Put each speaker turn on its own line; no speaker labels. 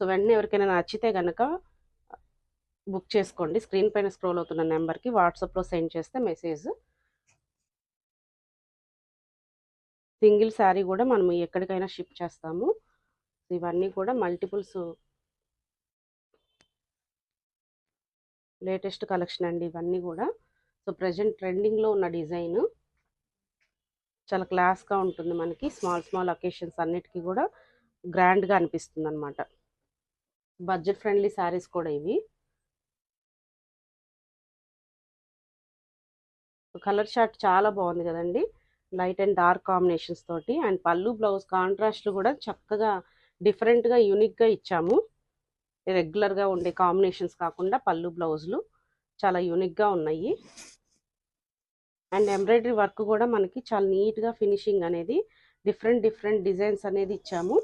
So వెంటనే ఎవరికైనా నచ్చితే కనుక బుక్ చేసుకోండి. స్క్రీన్ పైన స్క్రోల్ అవుతున్న నెంబర్కి వాట్సాప్లో సెండ్ చేస్తే మెసేజ్. సింగిల్ శారీ కూడా మనం ఎక్కడికైనా షిప్ చేస్తాము. ఇవన్నీ కూడా మల్టిపుల్స్ లేటెస్ట్ కలెక్షన్ అండి ఇవన్నీ కూడా. సో ప్రజెంట్ ట్రెండింగ్లో ఉన్న డిజైన్ చాలా క్లాస్గా ఉంటుంది. మనకి స్మాల్ స్మాల్ అకేషన్స్ అన్నిటికీ కూడా గ్రాండ్గా అనిపిస్తుంది అనమాట. బడ్జెట్ ఫ్రెండ్లీ శారీస్ కూడా ఇవి. కలర్ చార్ట్ చాలా బాగుంది కదండి, లైట్ అండ్ డార్క్ కాంబినేషన్స్ తోటి. అండ్ పళ్ళు బ్లౌజ్ కాంట్రాస్ట్లు కూడా చక్కగా డిఫరెంట్గా యూనిక్గా ఇచ్చాము. రెగ్యులర్గా ఉండే కాంబినేషన్స్ కాకుండా పళ్ళు బ్లౌజులు చాలా యూనిక్గా ఉన్నాయి. అండ్ ఎంబ్రాయిడరీ వర్క్ కూడా మనకి చాలా నీట్గా ఫినిషింగ్ అనేది డిఫరెంట్ డిఫరెంట్ డిజైన్స్ అనేది ఇచ్చాము.